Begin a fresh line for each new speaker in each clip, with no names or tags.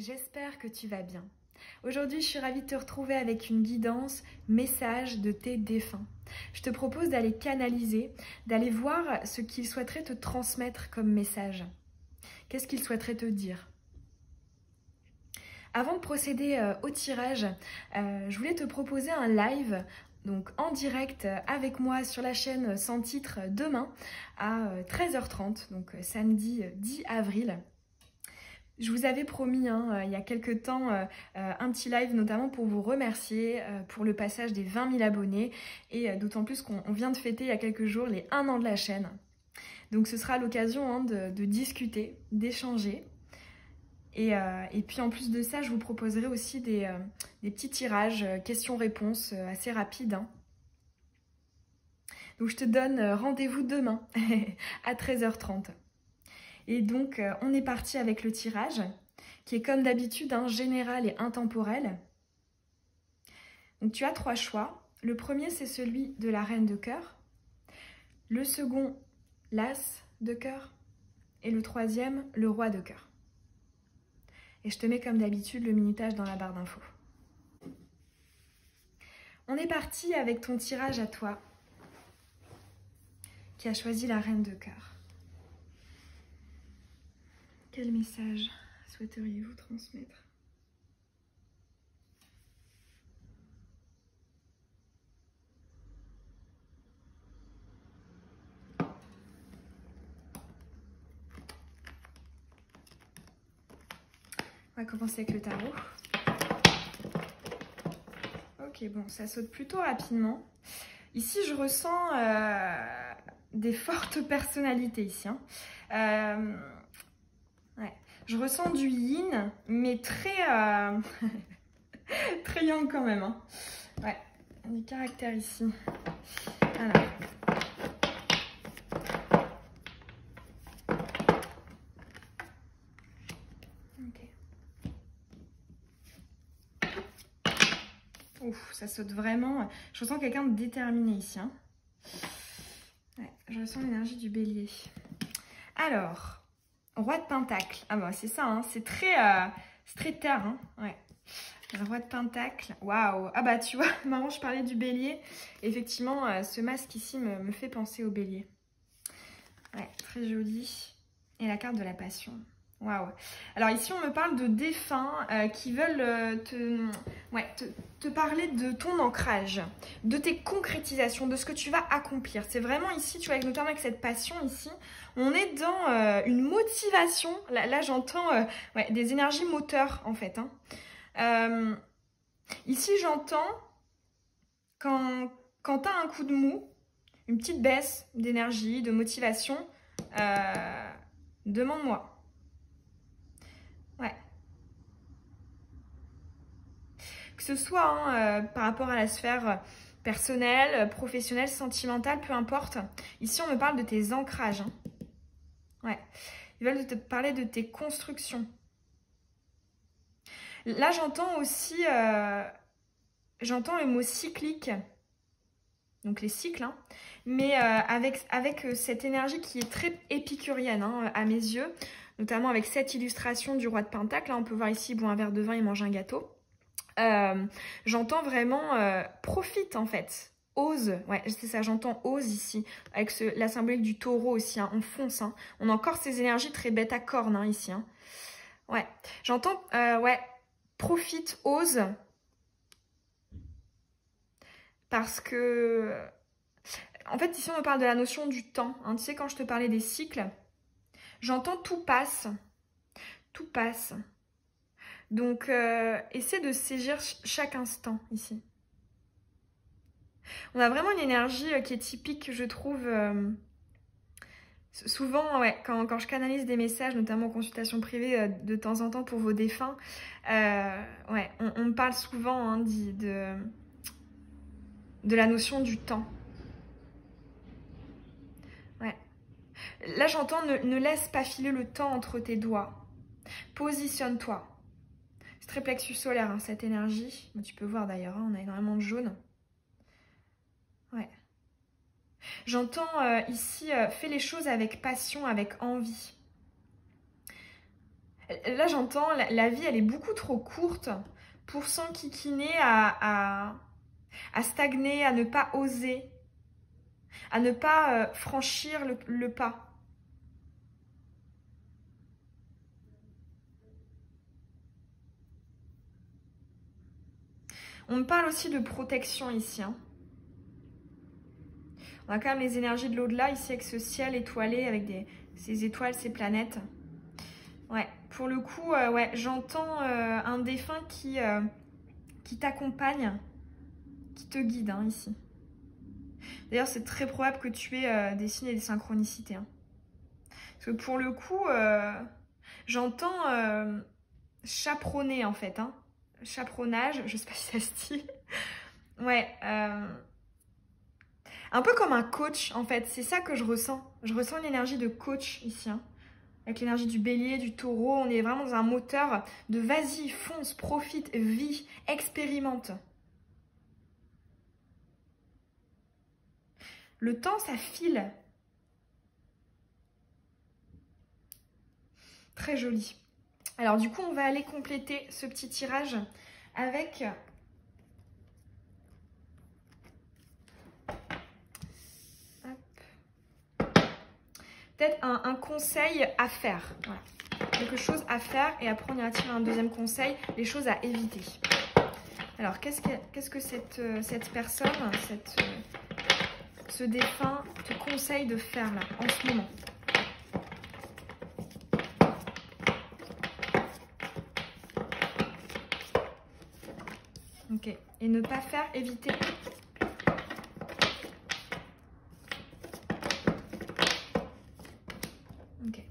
J'espère que tu vas bien. Aujourd'hui, je suis ravie de te retrouver avec une guidance, message de tes défunts. Je te propose d'aller canaliser, d'aller voir ce qu'ils souhaiteraient te transmettre comme message. Qu'est-ce qu'ils souhaiteraient te dire? Avant de procéder au tirage, je voulais te proposer un live donc en direct avec moi sur la chaîne Sans Titre demain à 13h30, donc samedi 10 avril. Je vous avais promis il y a quelques temps un petit live notamment pour vous remercier pour le passage des 20 000 abonnés et d'autant plus qu'on vient de fêter il y a quelques jours les 1 an de la chaîne. Donc ce sera l'occasion de discuter, d'échanger. Et puis en plus de ça, je vous proposerai aussi des petits tirages, questions-réponses assez rapides. Donc je te donne rendez-vous demain à 13h30. Et donc, on est parti avec le tirage, qui est comme d'habitude général et intemporel. Donc, tu as 3 choix. Le premier, c'est celui de la reine de cœur. Le second, l'as de cœur. Et le troisième, le roi de cœur. Et je te mets comme d'habitude le minutage dans la barre d'infos. On est parti avec ton tirage à toi, qui a choisi la reine de cœur. Quel message souhaiteriez-vous transmettre? On va commencer avec le tarot. Ok, bon, ça saute plutôt rapidement. Ici, je ressens des fortes personnalités ici. Ouais. Je ressens du yin, mais très, très yang quand même. Ouais, du caractère ici. Alors. Ok. Ouf, ça saute vraiment. Je ressens quelqu'un de déterminé ici. Ouais, je ressens l'énergie du bélier. Alors. Roi de Pentacle. Ah bah c'est ça, c'est très terre. Ouais. Le roi de Pentacle. Waouh. Ah bah tu vois, marrant, je parlais du bélier. Effectivement, ce masque ici me fait penser au bélier. Ouais, très joli. Et la carte de la passion. Waouh. Alors ici, on me parle de défunts qui veulent te parler de ton ancrage, de tes concrétisations, de ce que tu vas accomplir. C'est vraiment ici, tu vois, notamment avec cette passion ici, on est dans une motivation. Là j'entends des énergies moteurs en fait. Ici, j'entends quand tu as un coup de mou, une petite baisse d'énergie, de motivation, demande-moi. Ouais. Que ce soit par rapport à la sphère personnelle, professionnelle, sentimentale, peu importe. Ici, on me parle de tes ancrages. Ouais. Ils veulent te parler de tes constructions. Là, j'entends aussi... j'entends le mot cyclique. Donc les cycles. Mais avec cette énergie qui est très épicurienne à mes yeux. Notamment avec cette illustration du roi de Pentacle. Là, on peut voir ici, il boit un verre de vin, il mange un gâteau. J'entends vraiment profite en fait, ose, ouais c'est ça, j'entends ose ici, avec la symbolique du taureau aussi, on fonce, on a encore ces énergies très bêtes à cornes ici, ouais, j'entends, profite, ose, parce que, en fait ici on me parle de la notion du temps, tu sais quand je te parlais des cycles, j'entends tout passe, donc, essaie de saisir chaque instant ici. On a vraiment une énergie qui est typique, je trouve. Souvent, quand je canalise des messages, notamment en consultation privée, de temps en temps pour vos défunts, on me parle souvent de la notion du temps. Ouais. Là, j'entends ne laisse pas filer le temps entre tes doigts. Positionne-toi. C'est très plexus solaire, cette énergie. Tu peux voir d'ailleurs, on a énormément de jaune. Ouais. J'entends ici, fais les choses avec passion, avec envie. Là, j'entends, la vie, elle est beaucoup trop courte pour s'enquiquiner à stagner, à ne pas oser, à ne pas franchir le pas. On me parle aussi de protection ici. Hein. On a quand même les énergies de l'au-delà ici avec ce ciel étoilé, avec ces étoiles, ces planètes. Ouais, pour le coup, ouais, j'entends un défunt qui t'accompagne, qui te guide hein, ici. D'ailleurs, c'est très probable que tu aies des signes et des synchronicités. Hein. Parce que pour le coup, j'entends chaperonner en fait. Hein. Chaperonnage, je sais pas si ça se dit. Ouais, un peu comme un coach en fait, c'est ça que je ressens. Je ressens l'énergie de coach ici. Hein. Avec l'énergie du bélier, du taureau, on est vraiment dans un moteur de vas-y, fonce, profite, vis, expérimente. Le temps, ça file. Très joli. Alors du coup, on va aller compléter ce petit tirage avec peut-être un conseil à faire. Voilà. Quelque chose à faire et après on ira tirer un deuxième conseil, les choses à éviter. Alors qu'est-ce que cette personne, ce défunt te conseille de faire là, en ce moment? Ok, et ne pas faire, éviter. Ok.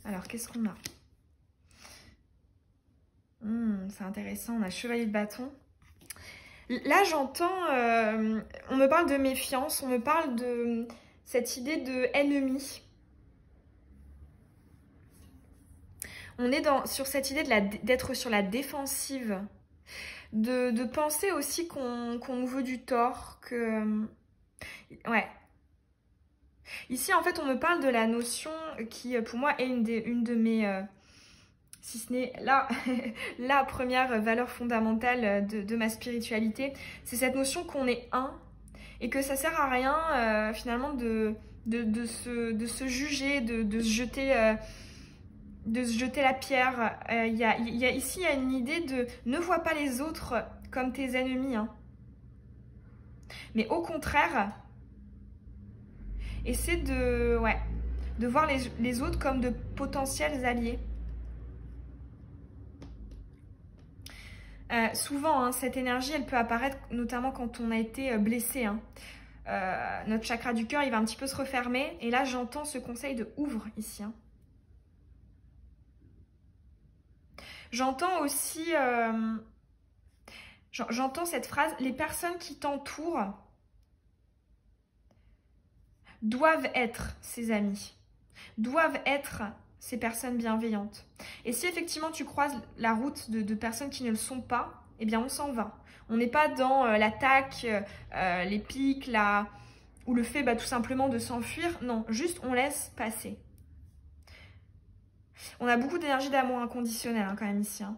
Alors, qu'est-ce qu'on a? C'est intéressant, on a chevalier de bâton. Là, j'entends, on me parle de méfiance, on me parle de cette idée de ennemi. On est sur cette idée d'être sur la défensive, de penser aussi qu'on nous veut du tort, que... Ouais. Ici, en fait, on me parle de la notion qui, pour moi, est une de mes... si ce n'est la première valeur fondamentale de ma spiritualité, c'est cette notion qu'on est un et que ça sert à rien finalement de se juger, de se jeter la pierre. Ici, il y a une idée de ne vois pas les autres comme tes ennemis, hein. Mais au contraire, essaie de voir les autres comme de potentiels alliés. Souvent, hein, cette énergie, elle peut apparaître notamment quand on a été blessé. Hein. Notre chakra du cœur, il va un petit peu se refermer. Et là, j'entends ce conseil de ouvre ici. Hein. J'entends aussi... j'entends cette phrase, les personnes qui t'entourent doivent être ses amis, doivent être ces personnes bienveillantes. Et si effectivement tu croises la route de personnes qui ne le sont pas, eh bien on s'en va. On n'est pas dans l'attaque, les pics, ou le fait tout simplement de s'enfuir. Non, juste on laisse passer. On a beaucoup d'énergie d'amour inconditionnel hein, quand même ici. Hein.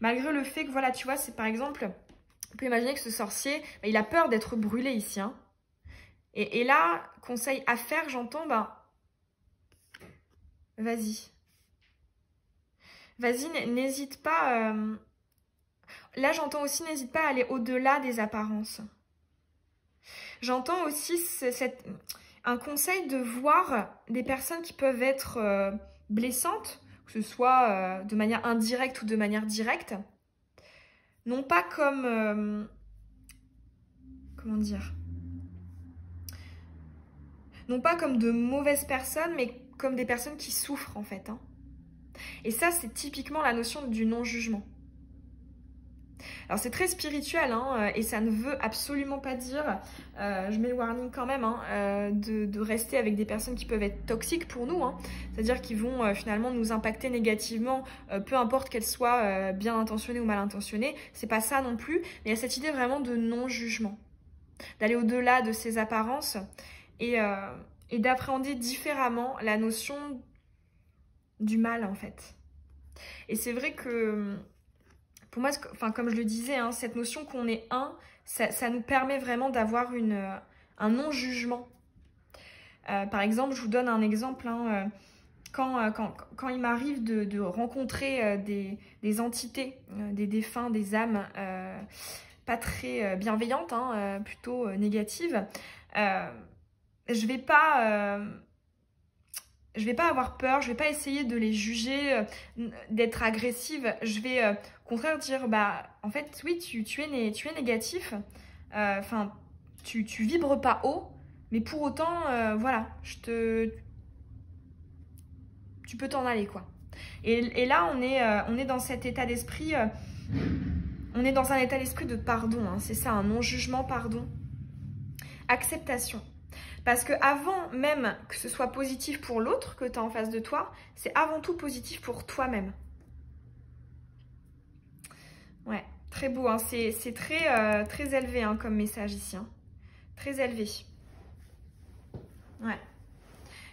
Malgré le fait que, voilà, tu vois, c'est par exemple, on peut imaginer que ce sorcier, il a peur d'être brûlé ici. Hein. Et là, conseil à faire, j'entends, vas-y. Vas-y, n'hésite pas. Là, j'entends aussi, n'hésite pas à aller au-delà des apparences. J'entends aussi un conseil de voir des personnes qui peuvent être blessantes, que ce soit de manière indirecte ou de manière directe. Non pas comme... comment dire? Non pas comme de mauvaises personnes, mais comme des personnes qui souffrent en fait. Hein. Et ça, c'est typiquement la notion du non-jugement. Alors c'est très spirituel hein, et ça ne veut absolument pas dire, je mets le warning quand même, hein, de rester avec des personnes qui peuvent être toxiques pour nous. Hein, c'est-à-dire qui vont finalement nous impacter négativement, peu importe qu'elles soient bien intentionnées ou mal intentionnées. C'est pas ça non plus, mais il y a cette idée vraiment de non-jugement. D'aller au-delà de ces apparences et d'appréhender différemment la notion du mal en fait. Et c'est vrai que pour moi, enfin, comme je le disais, hein, cette notion qu'on est un, ça nous permet vraiment d'avoir un non-jugement. Par exemple, je vous donne un exemple, hein, quand il m'arrive de rencontrer des entités, des défunts, des âmes pas très bienveillantes, hein, plutôt négatives, je vais pas avoir peur, je vais pas essayer de les juger, d'être agressive. Je vais au contraire dire, bah en fait oui, tu es négatif, enfin tu vibres pas haut, mais pour autant voilà, tu peux t'en aller quoi. Et là on est dans cet état d'esprit, on est dans un état d'esprit de pardon, hein, c'est ça, un non-jugement, pardon, acceptation. Parce que avant même que ce soit positif pour l'autre que tu as en face de toi, c'est avant tout positif pour toi-même. Ouais, très beau, hein. C'est très élevé hein, comme message ici. Hein. Très élevé. Ouais.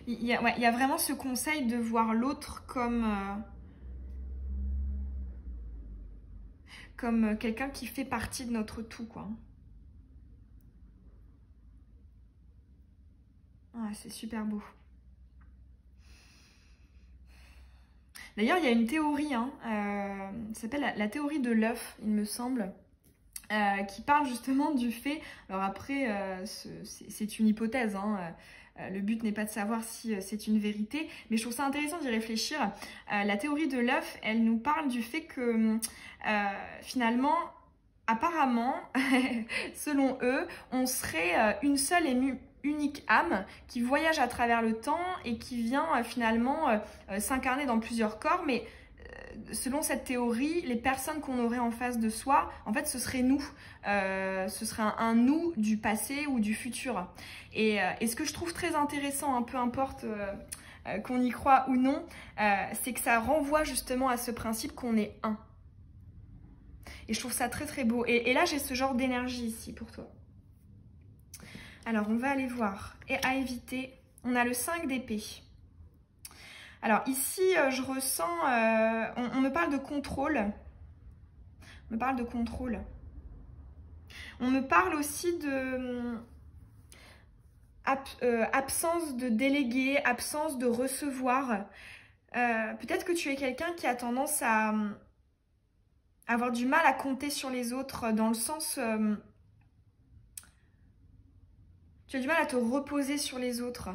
Il y a vraiment ce conseil de voir l'autre comme quelqu'un qui fait partie de notre tout, quoi. Ouais, c'est super beau. D'ailleurs, il y a une théorie, hein, ça s'appelle la théorie de l'œuf, il me semble, qui parle justement du fait... Alors après, c'est une hypothèse, hein, le but n'est pas de savoir si c'est une vérité, mais je trouve ça intéressant d'y réfléchir. La théorie de l'œuf, elle nous parle du fait que finalement, apparemment, selon eux, on serait une seule et unique âme qui voyage à travers le temps et qui vient finalement s'incarner dans plusieurs corps, mais selon cette théorie, les personnes qu'on aurait en face de soi, en fait, ce serait nous. Ce serait un nous du passé ou du futur. Et ce que je trouve très intéressant, hein, peu importe qu'on y croit ou non, c'est que ça renvoie justement à ce principe qu'on est un. Et je trouve ça très très beau. Et là, j'ai ce genre d'énergie ici pour toi. Alors, on va aller voir. Et à éviter, on a le 5 d'épée. Alors ici, je ressens... on me parle de contrôle. On me parle de contrôle. On me parle aussi de... absence de déléguer, absence de recevoir. Peut-être que tu es quelqu'un qui a tendance à avoir du mal à compter sur les autres, dans le sens... tu as du mal à te reposer sur les autres.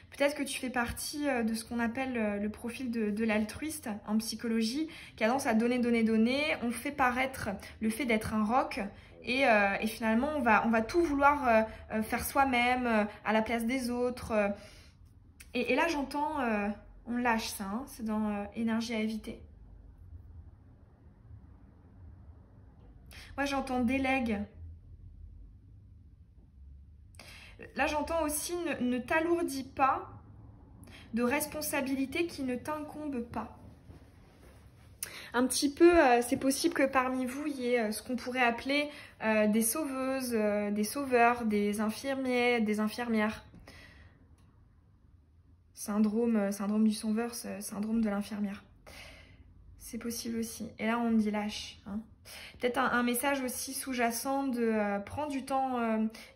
Peut-être que tu fais partie de ce qu'on appelle le profil de l'altruiste en psychologie, qui a tendance à donner, donner, donner. On fait paraître le fait d'être un roc et finalement on va tout vouloir faire soi-même à la place des autres. Et là j'entends, on lâche ça, hein, c'est dans énergie à éviter. Moi j'entends délègue. Là, j'entends aussi ne t'alourdis pas de responsabilités qui ne t'incombent pas. Un petit peu, c'est possible que parmi vous, il y ait ce qu'on pourrait appeler des sauveuses, des sauveurs, des infirmiers, des infirmières. Syndrome du sauveur, syndrome de l'infirmière. C'est possible aussi. Et là, on dit lâche, hein. Peut-être un message aussi sous-jacent de prends du temps,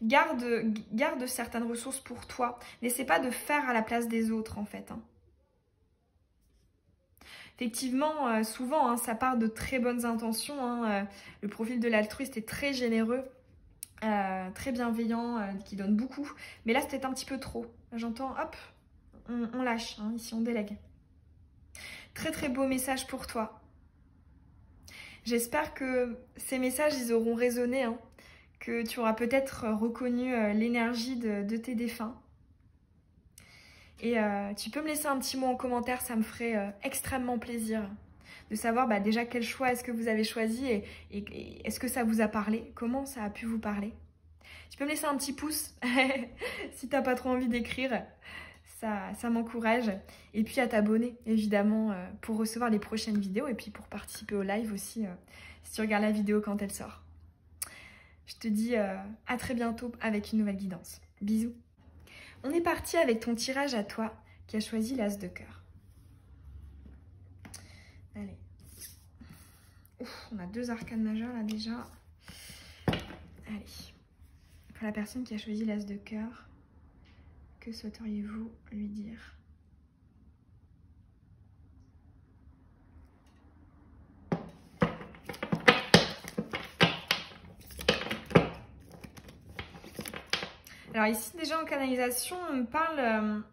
garde certaines ressources pour toi. N'essaie pas de faire à la place des autres en fait. Hein. Effectivement, souvent, hein, ça part de très bonnes intentions. Hein, le profil de l'altruiste est très généreux, très bienveillant, qui donne beaucoup. Mais là, c'était un petit peu trop. J'entends, hop, on lâche. Hein, ici, on délègue. Très très beau message pour toi. J'espère que ces messages, ils auront résonné, hein, que tu auras peut-être reconnu l'énergie de tes défunts. Et tu peux me laisser un petit mot en commentaire, ça me ferait extrêmement plaisir de savoir déjà quel choix est-ce que vous avez choisi et est-ce que ça vous a parlé, comment ça a pu vous parler. Tu peux me laisser un petit pouce si t'as pas trop envie d'écrire. Ça m'encourage. Et puis à t'abonner, évidemment, pour recevoir les prochaines vidéos et puis pour participer au live aussi, si tu regardes la vidéo quand elle sort. Je te dis à très bientôt avec une nouvelle guidance. Bisous. On est parti avec ton tirage à toi qui a choisi l'as de cœur. Ouf, on a 2 arcanes majeures là déjà. Allez. Pour la personne qui a choisi l'as de cœur, que souhaiteriez-vous lui dire? Alors ici, déjà en canalisation, on me parle...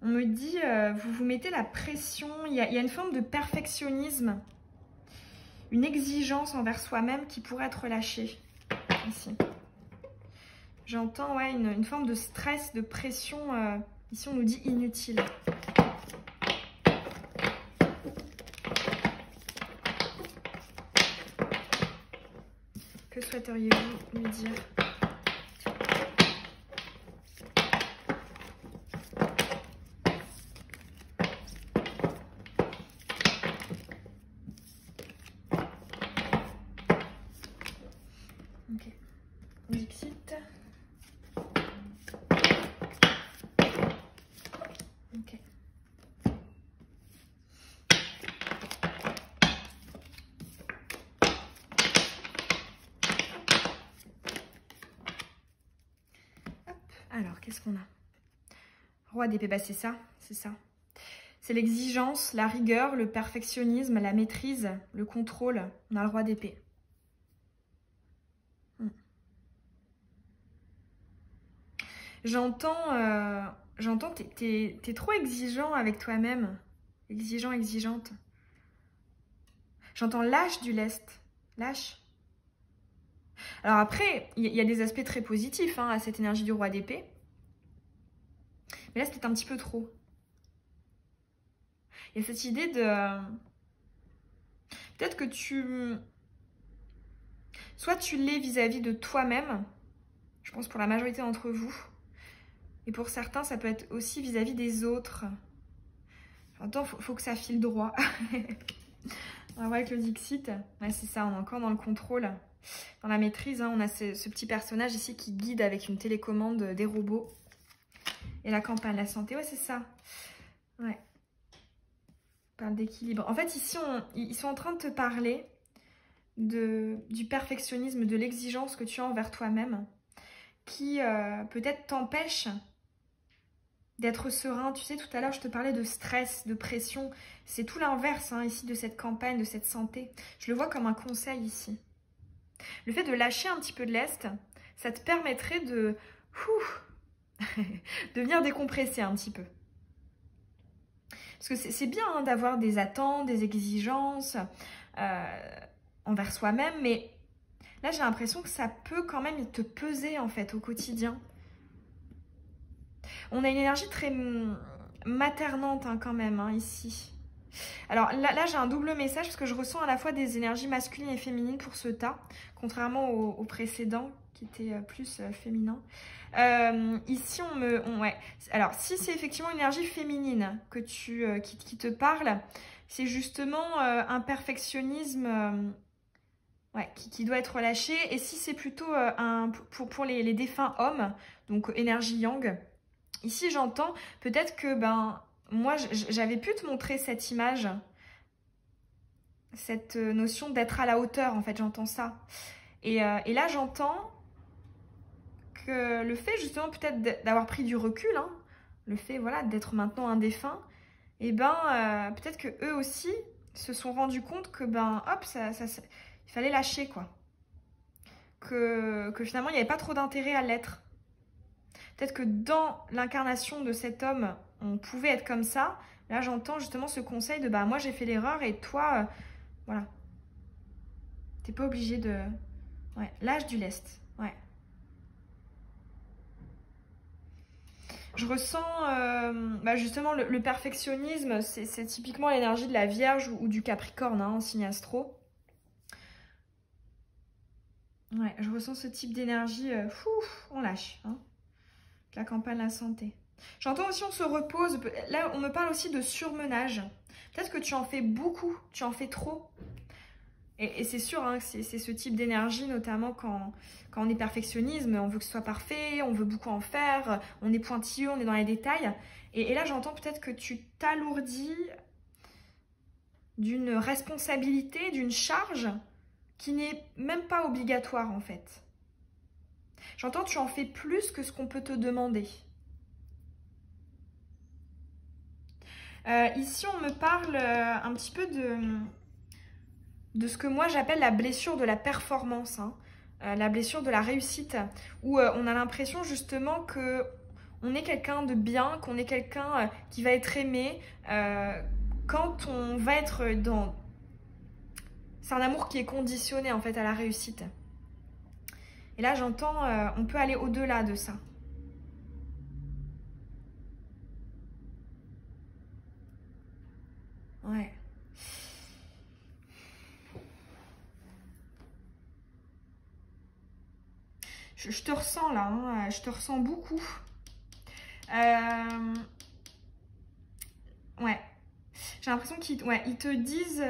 on me dit, vous vous mettez la pression, il y a une forme de perfectionnisme, une exigence envers soi-même qui pourrait être relâchée, ici. J'entends ouais, une forme de stress, de pression, ici on nous dit inutile. Que souhaiteriez-vous lui dire? Ok. Dixit. Ok. Hop. Alors, qu'est-ce qu'on a? Roi d'épée, bah c'est ça, c'est ça. C'est l'exigence, la rigueur, le perfectionnisme, la maîtrise, le contrôle. On a le roi d'épée. J'entends, t'es trop exigeant avec toi-même. Exigeant, exigeante. J'entends lâche du lest. Lâche. Alors après, il y a des aspects très positifs hein, à cette énergie du roi d'épée. Mais là, c'était un petit peu trop. Il y a cette idée de... Peut-être que soit tu l'es vis-à-vis de toi-même, je pense pour la majorité d'entre vous, et pour certains, ça peut être aussi vis-à-vis des autres. J'entends, faut que ça file droit. On va voir avec le Dixit. Ouais, c'est ça, on est encore dans le contrôle, dans la maîtrise. Hein. On a ce petit personnage ici qui guide avec une télécommande des robots. Et la campagne, la santé, ouais, c'est ça. Ouais. On parle d'équilibre. En fait, ici, ils sont en train de te parler du perfectionnisme, de l'exigence que tu as envers toi-même, qui peut-être t'empêche d'être serein. Tu sais, tout à l'heure, je te parlais de stress, de pression. C'est tout l'inverse, hein, ici, de cette campagne, de cette santé. Je le vois comme un conseil ici. Le fait de lâcher un petit peu de lest, ça te permettrait de venir décompresser un petit peu. Parce que c'est bien hein, d'avoir des attentes, des exigences envers soi-même, mais là, j'ai l'impression que ça peut quand même te peser, en fait, au quotidien. On a une énergie très maternante, hein, quand même, hein, ici. Alors là j'ai un double message, parce que je ressens à la fois des énergies masculines et féminines pour ce tas, contrairement au précédent, qui était plus féminin. Ici, ouais. Alors, si c'est effectivement une énergie féminine qui te parle, c'est justement un perfectionnisme ouais, qui doit être relâché. Et si c'est plutôt pour les défunts hommes, donc énergie yang, ici j'entends peut-être que moi j'avais pu te montrer cette image, cette notion d'être à la hauteur, en fait, j'entends ça. Et là j'entends que le fait justement peut-être d'avoir pris du recul, hein, le fait voilà d'être maintenant un défunt, et peut-être que eux aussi se sont rendus compte que hop, il fallait lâcher quoi, que finalement il n'y avait pas trop d'intérêt à l'être. Peut-être que dans l'incarnation de cet homme, on pouvait être comme ça. Là j'entends justement ce conseil de moi j'ai fait l'erreur et toi voilà, t'es pas obligé de ouais, lâche du lest. Ouais. Je ressens justement le perfectionnisme, c'est typiquement l'énergie de la Vierge ou du Capricorne hein, en signe astro. Ouais, je ressens ce type d'énergie, on lâche. Hein, la campagne, la santé. J'entends aussi on se repose, là on me parle aussi de surmenage. Peut-être que tu en fais beaucoup, tu en fais trop. Et c'est sûr hein, que c'est ce type d'énergie, notamment quand on est perfectionnisme, on veut que ce soit parfait, on veut beaucoup en faire, on est pointilleux, on est dans les détails. Et là, j'entends peut-être que tu t'alourdis d'une responsabilité, d'une charge qui n'est même pas obligatoire en fait. J'entends, tu en fais plus que ce qu'on peut te demander. Ici, on me parle un petit peu de ce que moi j'appelle la blessure de la performance, hein. La blessure de la réussite, où on a l'impression justement que on est quelqu'un de bien, qu'on est quelqu'un qui va être aimé quand on va être dans... C'est un amour qui est conditionné en fait à la réussite. Et là j'entends, on peut aller au-delà de ça. Ouais. Je te ressens là, hein, je te ressens beaucoup. Ouais. J'ai l'impression qu'ils ils te disent...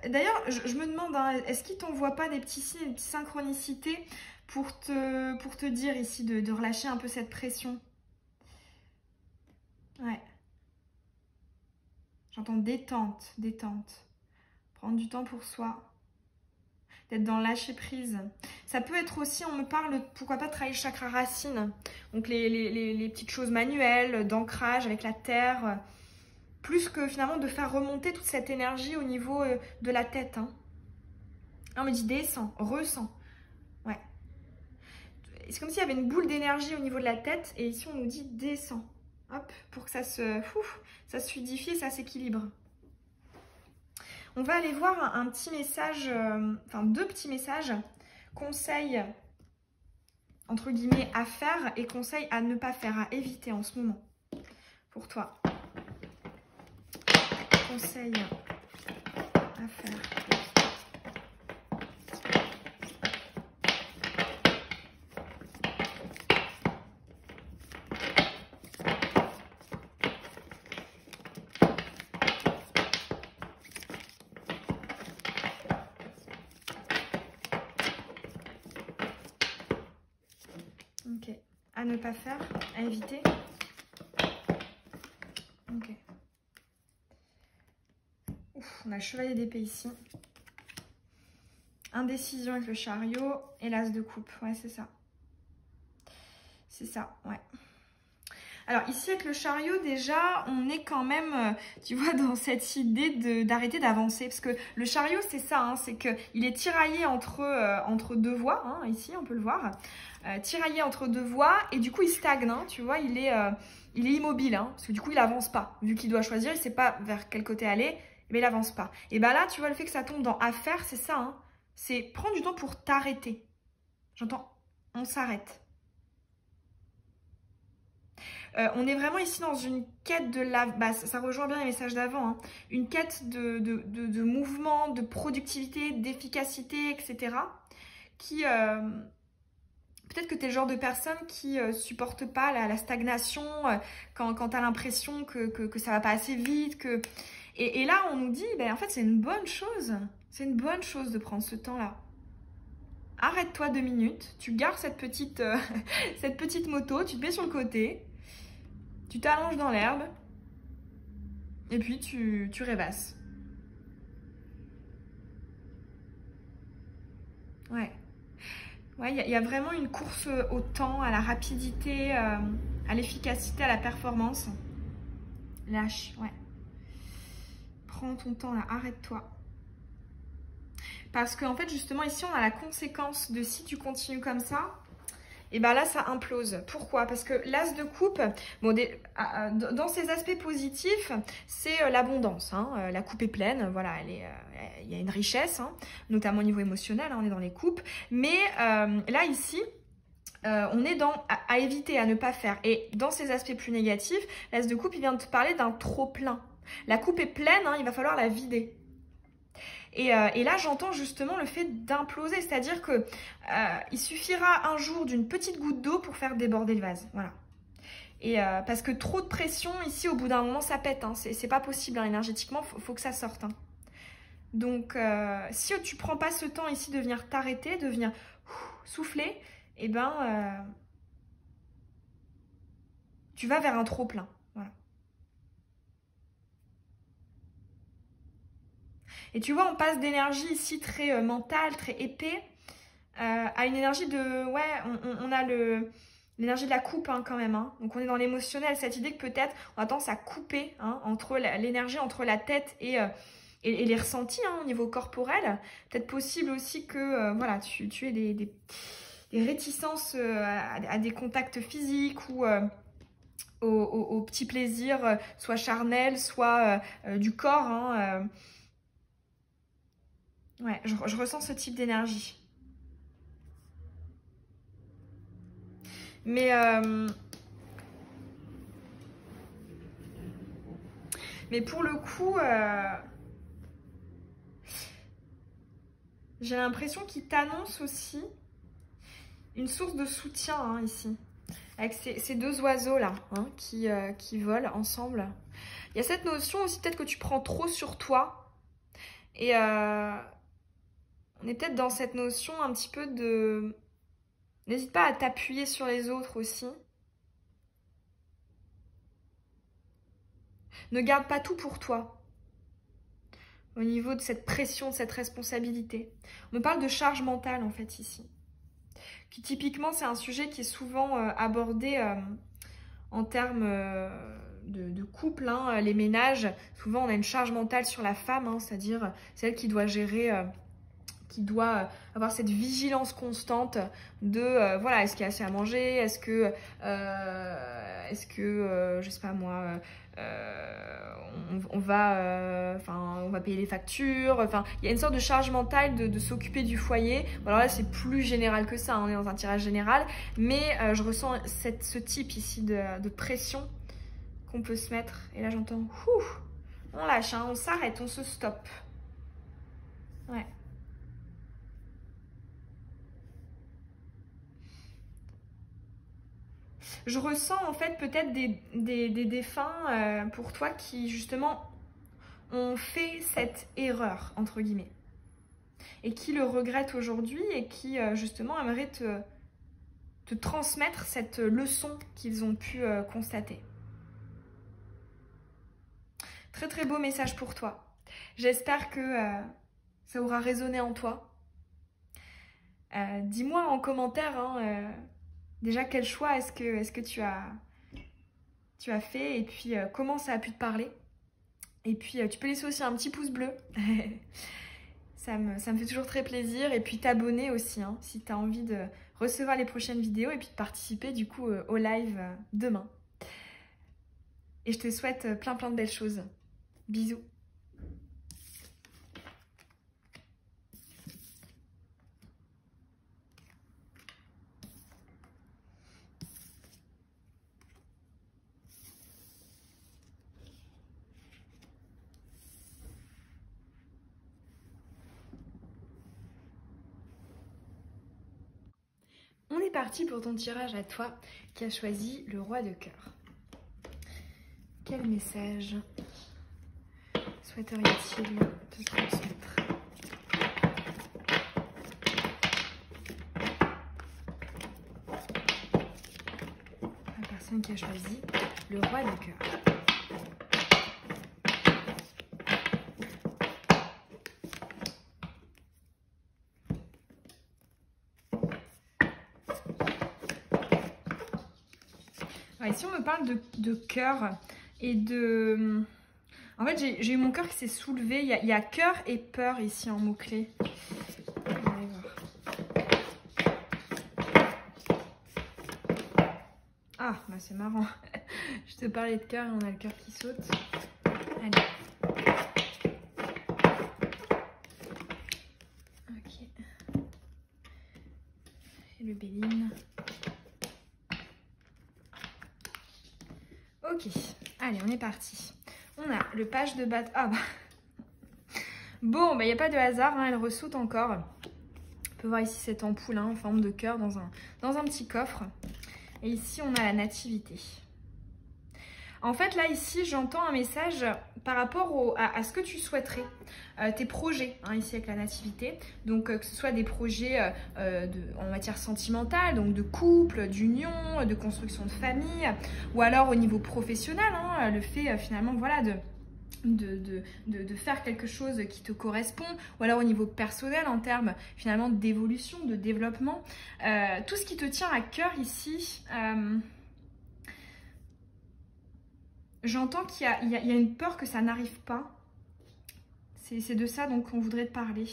D'ailleurs, je me demande, hein, est-ce qu'ils t'envoient pas des petits signes, des petites synchronicités pour te dire ici de relâcher un peu cette pression? Ouais. J'entends détente, détente. Prendre du temps pour soi. D'être dans le lâcher prise. Ça peut être aussi, on me parle, pourquoi pas travailler le chakra racine. Donc les petites choses manuelles, d'ancrage avec la terre. Plus que finalement de faire remonter toute cette énergie au niveau de la tête. Hein. Là, on me dit descends, ressens. Ouais. C'est comme s'il y avait une boule d'énergie au niveau de la tête. Et ici, on nous dit descends. Hop, pour que ça se fluidifie et ça s'équilibre. On va aller voir un petit message, enfin 2 petits messages. Conseils, entre guillemets, à faire et conseils à ne pas faire, à éviter en ce moment. Pour toi. Conseils à faire. Ok. À ne pas faire, à éviter. Ok. Ouf, on a le chevalier d'épée ici. Indécision avec le chariot et l'as de coupe. Ouais, c'est ça. C'est ça, ouais. Alors ici avec le chariot déjà on est quand même tu vois dans cette idée d'arrêter d'avancer parce que le chariot c'est ça hein, c'est qu'il est tiraillé entre 2 voies hein, ici on peut le voir tiraillé entre 2 voies et du coup il stagne hein, tu vois il est immobile hein, parce que du coup il avance pas vu qu'il doit choisir il sait pas vers quel côté aller mais il avance pas et ben là tu vois le fait que ça tombe dans affaire c'est ça hein, c'est prendre du temps pour t'arrêter. J'entends on s'arrête. On est vraiment ici dans une quête de la... Bah, ça rejoint bien les messages d'avant. Hein. Une quête de mouvement, de productivité, d'efficacité, etc. Qui... Peut-être que tu es le genre de personne qui supporte pas la stagnation quand tu as l'impression que ça va pas assez vite. Et là, on nous dit, ben, en fait, c'est une bonne chose. C'est une bonne chose de prendre ce temps-là. Arrête-toi 2 minutes. Tu gares cette petite moto, tu te mets sur le côté. Tu t'allonges dans l'herbe et puis tu rêvasses. Ouais. Ouais, il y a vraiment une course au temps, à la rapidité, à l'efficacité, à la performance. Lâche, ouais. Prends ton temps là, arrête-toi. Parce qu'en fait, justement, ici, on a la conséquence de si tu continues comme ça, et bien là, ça implose. Pourquoi? Parce que l'as de coupe, bon, dans ses aspects positifs, c'est l'abondance. Hein. La coupe est pleine, voilà, il y a une richesse, hein, notamment au niveau émotionnel, hein, on est dans les coupes. Mais là, ici, on est dans à éviter, à ne pas faire. Et dans ses aspects plus négatifs, l'as de coupe, il vient de te parler d'un trop plein. La coupe est pleine, hein, il va falloir la vider. Et là, j'entends justement le fait d'imploser, c'est-à-dire que il suffira un jour d'une petite goutte d'eau pour faire déborder le vase. Voilà. Et parce que trop de pression, ici, au bout d'un moment, ça pète. Hein. C'est pas possible, hein, énergétiquement, faut que ça sorte. Hein. Donc, si tu prends pas ce temps ici de venir t'arrêter, de venir souffler, eh ben, tu vas vers un trop-plein. Voilà. Et tu vois, on passe d'énergie ici très mentale, très épée, à une énergie de... Ouais, on a l'énergie de la coupe hein, quand même. Hein. Donc on est dans l'émotionnel. Cette idée que peut-être on a tendance à couper hein, entre l'énergie entre la tête et les ressentis hein, au niveau corporel. Peut-être possible aussi que voilà, tu aies des réticences à des contacts physiques ou aux petits plaisirs, soit charnels, soit du corps. Hein, Ouais, je ressens ce type d'énergie. Mais pour le coup, j'ai l'impression qu'il t'annonce aussi une source de soutien hein, ici. Avec ces deux oiseaux-là hein, qui volent ensemble. Il y a cette notion aussi peut-être que tu prends trop sur toi. Et on est peut-être dans cette notion un petit peu de... N'hésite pas à t'appuyer sur les autres aussi. Ne garde pas tout pour toi. Au niveau de cette pression, de cette responsabilité. On me parle de charge mentale en fait ici. Qui typiquement c'est un sujet qui est souvent abordé en termes de couple. Hein, les ménages, souvent on a une charge mentale sur la femme, hein, c'est-à-dire celle qui doit gérer... qui doit avoir cette vigilance constante de voilà, est-ce qu'il y a assez à manger, est-ce que je sais pas moi, on va payer les factures, enfin il y a une sorte de charge mentale de s'occuper du foyer. Bon, alors là c'est plus général que ça, hein, on est dans un tirage général, mais je ressens ce type ici de pression qu'on peut se mettre. Et là j'entends on lâche, hein, on s'arrête, on se stoppe. Ouais. Je ressens en fait peut-être des défunts pour toi qui justement ont fait cette erreur, entre guillemets. Et qui le regrettent aujourd'hui et qui justement aimeraient te transmettre cette leçon qu'ils ont pu constater. Très très beau message pour toi. J'espère que ça aura résonné en toi. Dis-moi en commentaire hein, déjà quel choix est-ce que tu as fait et puis comment ça a pu te parler. Et puis tu peux laisser aussi un petit pouce bleu. ça me fait toujours très plaisir. Et puis t'abonner aussi hein, si tu as envie de recevoir les prochaines vidéos et puis de participer du coup au live demain. Et je te souhaite plein de belles choses. Bisous. On est parti pour ton tirage à toi qui a choisi le roi de cœur. Quel message souhaiteriez-il te transmettre? La personne qui a choisi le roi de cœur. Ouais, si on me parle de cœur et de... En fait, j'ai eu mon cœur qui s'est soulevé. Il y a cœur et peur ici en mots-clés. On va aller voir. Ah, bah c'est marrant. Je te parlais de cœur et on a le cœur qui saute. Allez. Ok. Et le béline. Ok, allez, on est parti. On a le page de bâton. Ah bah. Bon, bah il n'y a pas de hasard, hein, elle ressaute encore. On peut voir ici cette ampoule hein, en forme de cœur dans un petit coffre. Et ici, on a la nativité. En fait, là, ici, j'entends un message par rapport à ce que tu souhaiterais, tes projets, hein, ici avec la nativité. Donc, que ce soit des projets en matière sentimentale, donc de couple, d'union, de construction de famille, ou alors au niveau professionnel, hein, le fait finalement, voilà, de faire quelque chose qui te correspond, ou alors au niveau personnel en termes finalement d'évolution, de développement. Tout ce qui te tient à cœur ici, j'entends qu'il y a une peur que ça n'arrive pas. C'est de ça donc qu'on voudrait te parler.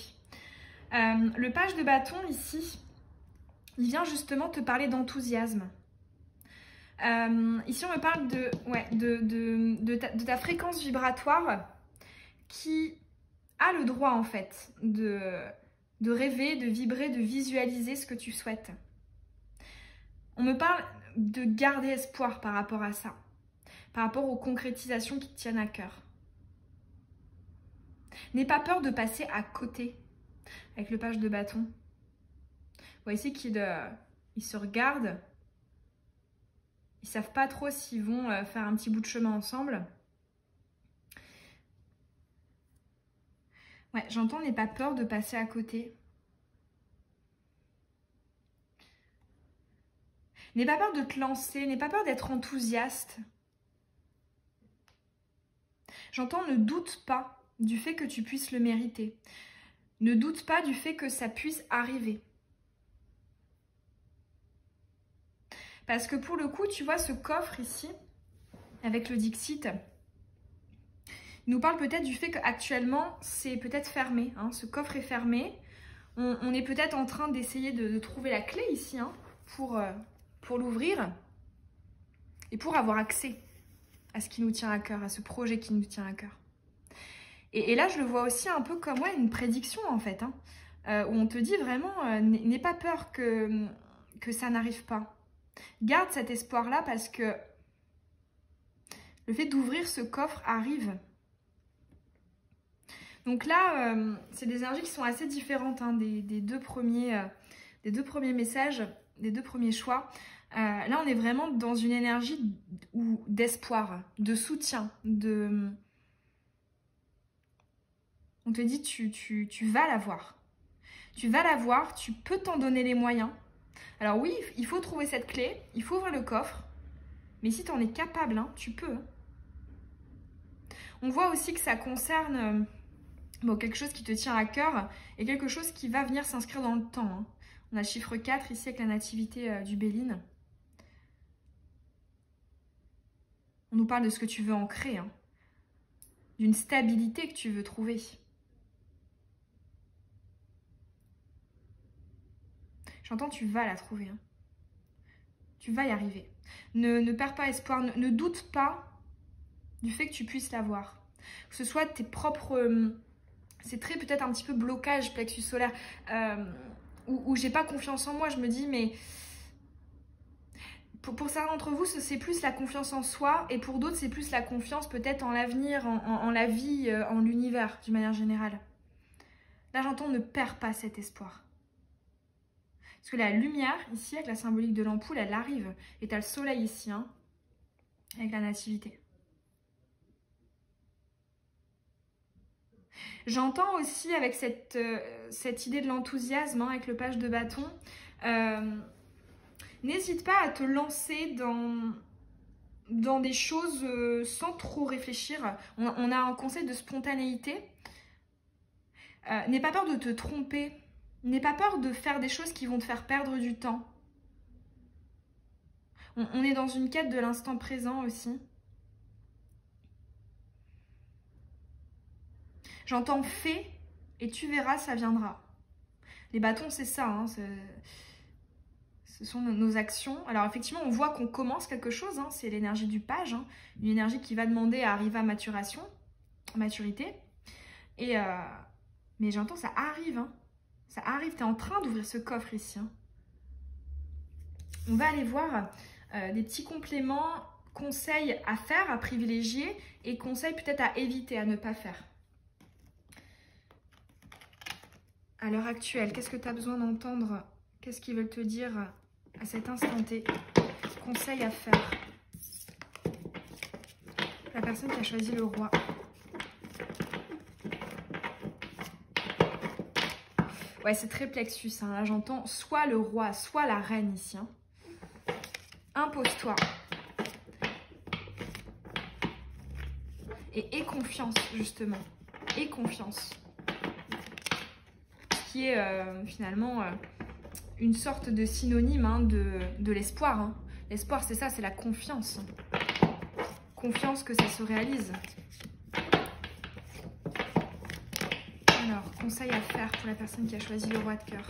Le page de bâton ici, il vient justement te parler d'enthousiasme. Ici, on me parle de ta fréquence vibratoire qui a le droit, en fait, de rêver, de vibrer, de visualiser ce que tu souhaites. On me parle de garder espoir par rapport à ça, par rapport aux concrétisations qui te tiennent à cœur. N'aie pas peur de passer à côté avec le page de bâton. Vous voyez ici qu'ils se regardent. Ils ne savent pas trop s'ils vont faire un petit bout de chemin ensemble. Ouais, j'entends, n'aie pas peur de passer à côté. N'aie pas peur de te lancer, n'aie pas peur d'être enthousiaste. J'entends, ne doute pas du fait que tu puisses le mériter. Ne doute pas du fait que ça puisse arriver. Parce que pour le coup, tu vois ce coffre ici, avec le Dixit, il nous parle peut-être du fait qu'actuellement, c'est peut-être fermé. Hein, ce coffre est fermé. On est peut-être en train d'essayer de trouver la clé ici hein, pour l'ouvrir et pour avoir accès à ce qui nous tient à cœur, à ce projet qui nous tient à cœur. Et là, je le vois aussi un peu comme une prédiction en fait, hein, où on te dit vraiment, n'aie pas peur que ça n'arrive pas. Garde cet espoir-là parce que le fait d'ouvrir ce coffre arrive. Donc là, c'est des énergies qui sont assez différentes hein, des deux premiers messages, des deux premiers choix. Là, on est vraiment dans une énergie d'espoir, de soutien, On te dit, tu vas l'avoir. Tu vas l'avoir, tu peux t'en donner les moyens. Alors oui, il faut trouver cette clé, il faut ouvrir le coffre. Mais si tu en es capable, hein, tu peux. On voit aussi que ça concerne quelque chose qui te tient à cœur et quelque chose qui va venir s'inscrire dans le temps. Hein. On a le chiffre 4 ici avec la nativité du Béline. On nous parle de ce que tu veux ancrer, hein, d'une stabilité que tu veux trouver. J'entends, tu vas la trouver. Hein. Tu vas y arriver. Ne perds pas espoir, ne doute pas du fait que tu puisses l'avoir. Que ce soit tes propres... c'est très peut-être un petit peu blocage plexus solaire, où j'ai pas confiance en moi. Je me dis, mais... Pour certains d'entre vous, c'est plus la confiance en soi, et pour d'autres, c'est plus la confiance peut-être en l'avenir, en la vie, en l'univers, d'une manière générale. Là, j'entends, ne perds pas cet espoir. Parce que la lumière, ici, avec la symbolique de l'ampoule, elle arrive. Et tu as le soleil ici, hein, avec la nativité. J'entends aussi, avec cette idée de l'enthousiasme, hein, avec le page de bâton, n'hésite pas à te lancer dans des choses sans trop réfléchir. On a un conseil de spontanéité. N'aie pas peur de te tromper. N'aie pas peur de faire des choses qui vont te faire perdre du temps. On est dans une quête de l'instant présent aussi. J'entends fais et tu verras, ça viendra. Les bâtons, c'est ça. Hein, ce sont nos actions. Alors effectivement, on voit qu'on commence quelque chose. Hein, c'est l'énergie du page. Hein, une énergie qui va demander à arriver à maturité. Mais j'entends, ça arrive. Hein. Ça arrive, tu es en train d'ouvrir ce coffre ici. Hein. On va aller voir des petits compléments, conseils à faire, à privilégier et conseils peut-être à éviter, à ne pas faire. À l'heure actuelle, qu'est-ce que tu as besoin d'entendre? Qu'est-ce qu'ils veulent te dire à cet instant T? Conseils à faire. La personne qui a choisi le roi. Ouais, c'est très plexus. Hein. Là, j'entends soit le roi, soit la reine ici. Hein. Impose-toi. et confiance, justement. Et confiance. Ce qui est finalement une sorte de synonyme hein, de l'espoir. Hein. L'espoir, c'est ça, c'est la confiance. Confiance que ça se réalise. Alors, conseil à faire pour la personne qui a choisi le roi de cœur.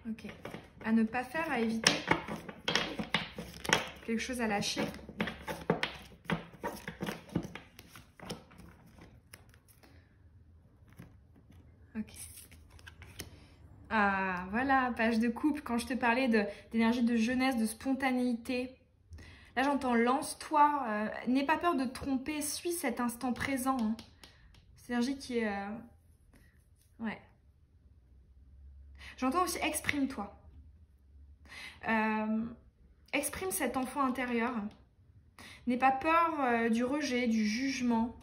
Ok. À ne pas faire, à éviter. Quelque chose à lâcher. Ok. Ah, voilà, page de couple. Quand je te parlais d'énergie de jeunesse, de spontanéité. Là, j'entends lance-toi. N'aie pas peur de te tromper. Suis cet instant présent. Hein. C'est l'énergie qui est... Ouais. J'entends aussi exprime-toi. Exprime cet enfant intérieur. N'aie pas peur du rejet, du jugement.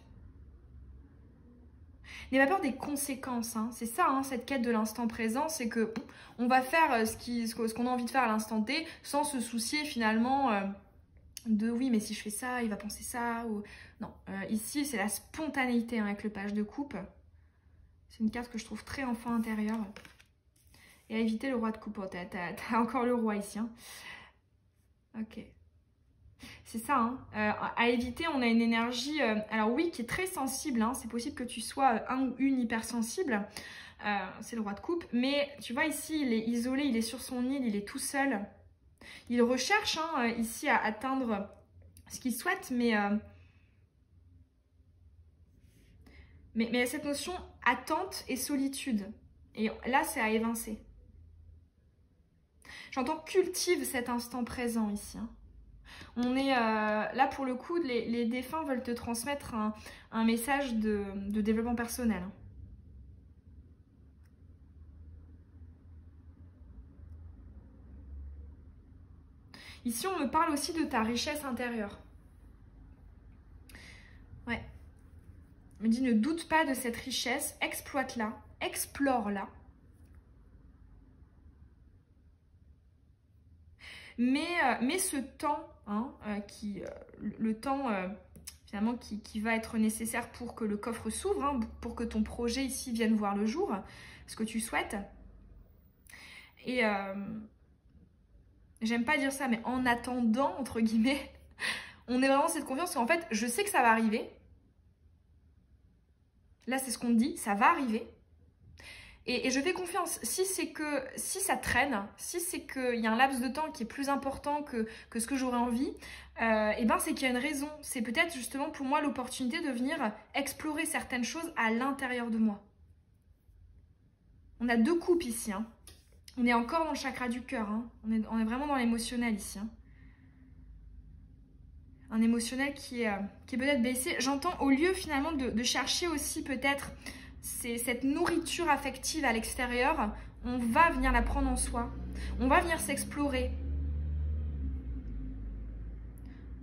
N'aie pas peur des conséquences. Hein. C'est ça, hein, cette quête de l'instant présent, c'est que on va faire ce qu'on a envie de faire à l'instant T sans se soucier finalement de oui, mais si je fais ça, il va penser ça. Ou... Non, ici, c'est la spontanéité hein, avec le page de coupe. C'est une carte que je trouve très enfant intérieur. Et à éviter le roi de coupe. Oh, t'as encore le roi ici. Hein. Ok. C'est ça, hein. À éviter, on a une énergie, alors oui, qui est très sensible, hein. C'est possible que tu sois un ou une hypersensible, c'est le roi de coupe, mais tu vois ici, il est isolé, il est sur son île, il est tout seul. Il recherche hein, ici à atteindre ce qu'il souhaite, mais cette notion attente et solitude, et là c'est à évincer. J'entends cultive cet instant présent ici, hein. On est là pour le coup, les défunts veulent te transmettre un message de développement personnel. Ici, on me parle aussi de ta richesse intérieure. Ouais. On me dit ne doute pas de cette richesse, exploite-la, explore-la. Mais ce temps, hein, le temps finalement qui va être nécessaire pour que le coffre s'ouvre, hein, pour que ton projet ici vienne voir le jour, ce que tu souhaites. Et j'aime pas dire ça, mais en attendant, entre guillemets, on est vraiment cette confiance qu'en fait, je sais que ça va arriver. Là, c'est ce qu'on dit, ça va arriver. Et je fais confiance. Si ça traîne, si c'est qu'il y a un laps de temps qui est plus important que ce que j'aurais envie, et ben c'est qu'il y a une raison. C'est peut-être justement pour moi l'opportunité de venir explorer certaines choses à l'intérieur de moi. On a deux coupes ici. Hein. On est encore dans le chakra du cœur. Hein. On est vraiment dans l'émotionnel ici. Hein. Un émotionnel qui est peut-être baissé. J'entends au lieu finalement de chercher aussi peut-être cette nourriture affective à l'extérieur, on va venir la prendre en soi. On va venir s'explorer.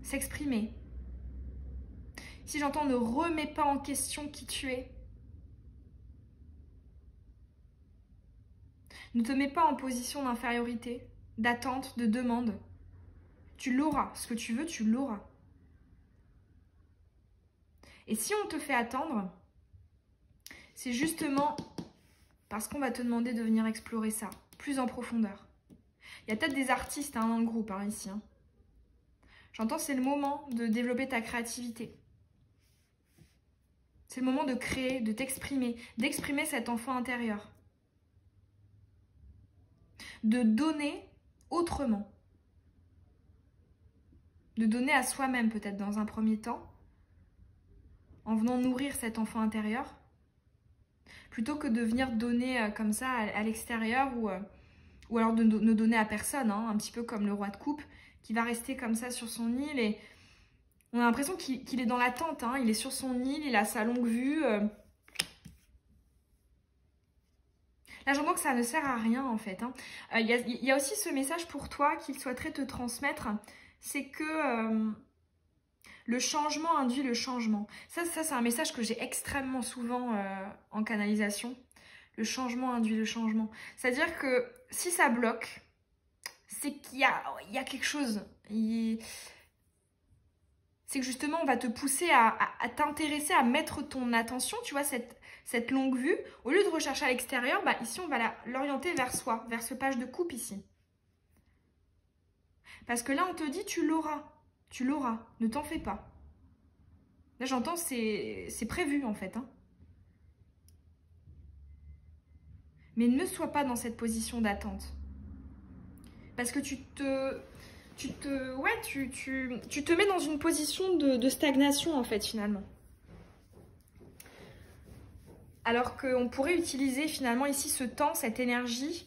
S'exprimer. Si j'entends ne remets pas en question qui tu es. Ne te mets pas en position d'infériorité, d'attente, de demande. Tu l'auras. Ce que tu veux, tu l'auras. Et si on te fait attendre, c'est justement parce qu'on va te demander de venir explorer ça, plus en profondeur. Il y a peut-être des artistes hein, dans le groupe, hein, ici. Hein. J'entends, c'est le moment de développer ta créativité. C'est le moment de créer, de t'exprimer, d'exprimer cet enfant intérieur. De donner autrement. De donner à soi-même peut-être dans un premier temps, en venant nourrir cet enfant intérieur, plutôt que de venir donner comme ça à l'extérieur ou alors de ne donner à personne, hein, un petit peu comme le roi de coupe qui va rester comme ça sur son île et on a l'impression qu'il est dans l'attente, hein, il est sur son île, il a sa longue vue. Là, j'entends que ça ne sert à rien en fait. Hein. Y a aussi ce message pour toi qu'il souhaiterait te transmettre, c'est que le changement induit le changement. Ça c'est un message que j'ai extrêmement souvent en canalisation. Le changement induit le changement. C'est-à-dire que si ça bloque, c'est qu'il y a quelque chose. C'est que justement, on va te pousser à t'intéresser, à mettre ton attention, tu vois, cette longue vue. Au lieu de rechercher à l'extérieur, bah, ici, on va l'orienter vers soi, vers ce page de coupe ici. Parce que là, on te dit, tu l'auras. Tu l'auras. Ne t'en fais pas. Là, j'entends, c'est prévu, en fait. Hein. Mais ne sois pas dans cette position d'attente. Parce que tu te mets dans une position de stagnation, en fait, finalement. Alors qu'on pourrait utiliser, finalement, ici, ce temps, cette énergie,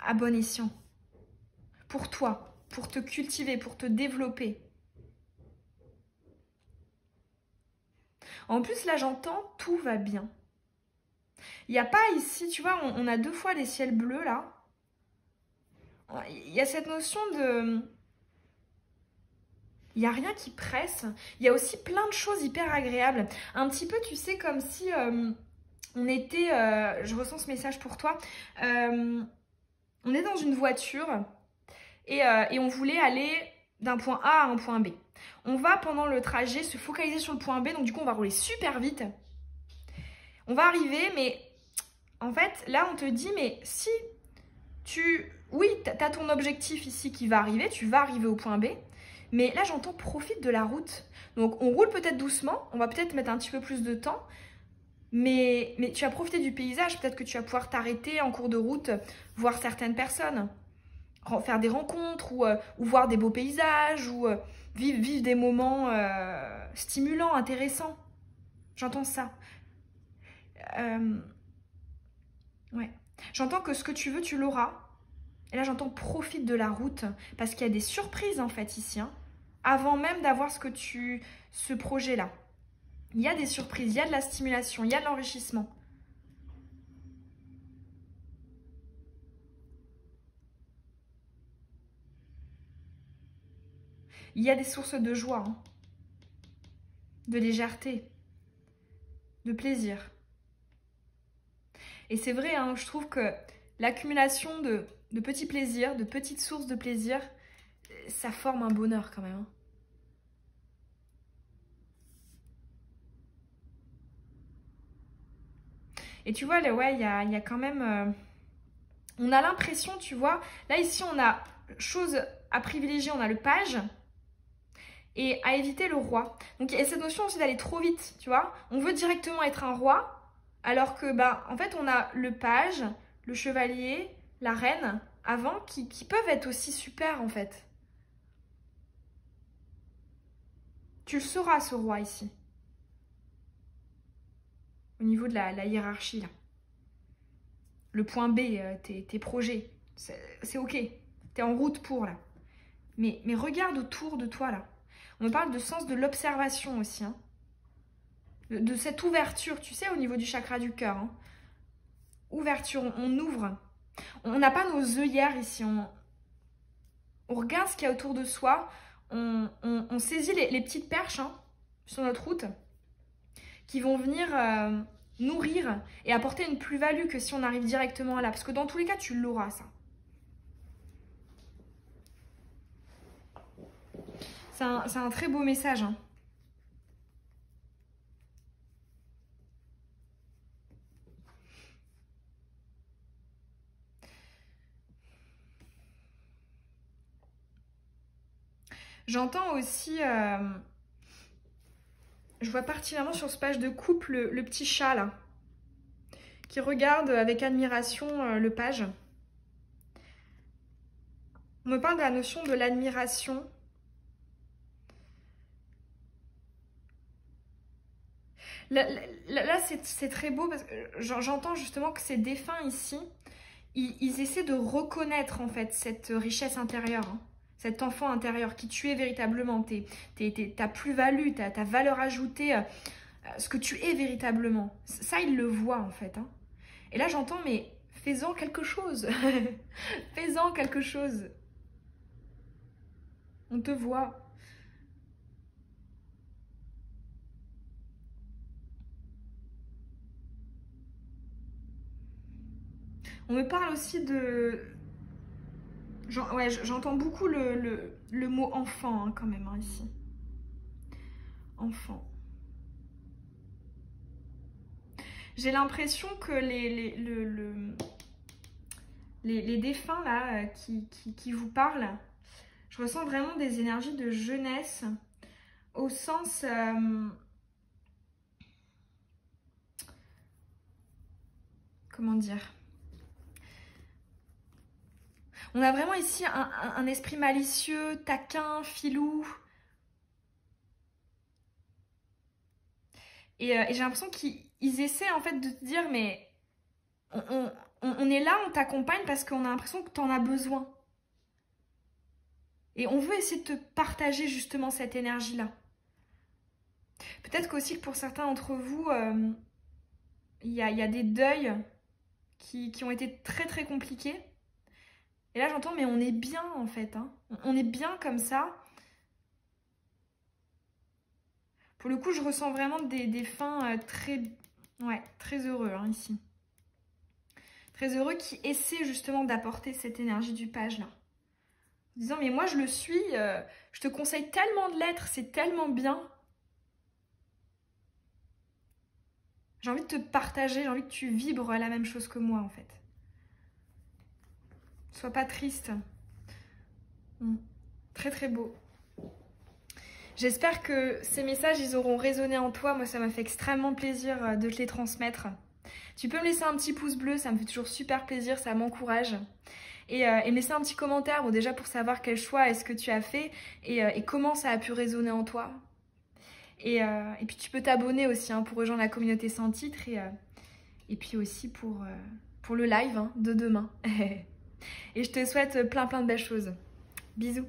à bon escient. Pour toi, pour te cultiver, pour te développer. En plus, là, j'entends, tout va bien. Il n'y a pas ici, tu vois, on a 2 fois les ciels bleus, là. Il y a cette notion de... Il n'y a rien qui presse. Il y a aussi plein de choses hyper agréables. Un petit peu, tu sais, comme si on était... je ressens ce message pour toi. On est dans une voiture et on voulait aller d'un point A à un point B. On va, pendant le trajet, se focaliser sur le point B. Donc, du coup, on va rouler super vite. On va arriver, mais... En fait, là, on te dit, mais si tu... Oui, tu as ton objectif ici qui va arriver. Tu vas arriver au point B. Mais là, j'entends profite de la route. Donc, on roule peut-être doucement. On va peut-être mettre un petit peu plus de temps. Mais tu vas profiter du paysage. Peut-être que tu vas pouvoir t'arrêter en cours de route, voir certaines personnes, faire des rencontres ou voir des beaux paysages ou vivre des moments stimulants, intéressants. J'entends ça. Ouais. J'entends que ce que tu veux, tu l'auras. Et là, j'entends profite de la route parce qu'il y a des surprises en fait ici. Hein, avant même d'avoir ce projet-là. Il y a des surprises, il y a de la stimulation, il y a de l'enrichissement. Il y a des sources de joie, hein, de légèreté, de plaisir. Et c'est vrai, hein, je trouve que l'accumulation de petits plaisirs, de petites sources de plaisir, ça forme un bonheur quand même. Hein. Et tu vois, là, ouais, il y a quand même... on a l'impression, tu vois, là ici on a chose à privilégier, on a le page et à éviter le roi. Donc il y a cette notion aussi d'aller trop vite, tu vois. On veut directement être un roi, alors que, bah, en fait, on a le page, le chevalier, la reine, avant, qui peuvent être aussi super, en fait. Tu le sauras, ce roi, ici. Au niveau de la hiérarchie, là. Le point B, tes projets, c'est ok. T'es en route pour, là. Mais regarde autour de toi, là. On parle de sens de l'observation aussi, hein. De cette ouverture, tu sais, au niveau du chakra du cœur. Hein. Ouverture, on ouvre. On n'a pas nos œillères ici. On regarde ce qu'il y a autour de soi. On saisit les petites perches hein, sur notre route qui vont venir nourrir et apporter une plus-value que si on arrive directement là. Parce que dans tous les cas, tu l'auras, ça. C'est un très beau message. Hein. J'entends aussi, je vois particulièrement sur ce page de couple le petit chat là, qui regarde avec admiration le page. On me parle de la notion de l'admiration. Là c'est très beau parce que j'entends justement que ces défunts ici, ils essaient de reconnaître en fait cette richesse intérieure. Hein. Cet enfant intérieur qui tu es véritablement, ta plus-value, ta valeur ajoutée, ce que tu es véritablement. Ça, il le voit en fait. Hein. Et là, j'entends, mais fais-en quelque chose. Fais-en quelque chose. On te voit. On me parle aussi de... Ouais, j'entends beaucoup le mot enfant hein, quand même hein, ici. Enfant. J'ai l'impression que les défunts là qui vous parlent, je ressens vraiment des énergies de jeunesse au sens... comment dire? On a vraiment ici un esprit malicieux, taquin, filou. Et j'ai l'impression qu'ils essaient en fait de te dire mais on est là, on t'accompagne parce qu'on a l'impression que tu en as besoin. Et on veut essayer de te partager justement cette énergie-là. Peut-être qu'aussi que pour certains d'entre vous, il y a des deuils qui ont été très très compliqués. Et là j'entends mais on est bien en fait. Hein. On est bien comme ça. Pour le coup je ressens vraiment des fins très heureux hein, ici. Très heureux qui essaient justement d'apporter cette énergie du page là. En disant mais moi je le suis, je te conseille tellement de l'être, c'est tellement bien. J'ai envie de te partager, j'ai envie que tu vibres la même chose que moi en fait. Sois pas triste. Très très beau. J'espère que ces messages ils auront résonné en toi. Moi ça m'a fait extrêmement plaisir de te les transmettre. Tu peux me laisser un petit pouce bleu, ça me fait toujours super plaisir, ça m'encourage. Et me laisser un petit commentaire, bon, déjà pour savoir quel choix est-ce que tu as fait et comment ça a pu résonner en toi. Et puis tu peux t'abonner aussi hein, pour rejoindre la communauté sans titre et puis aussi pour le live hein, de demain. Et je te souhaite plein de belles choses. Bisous.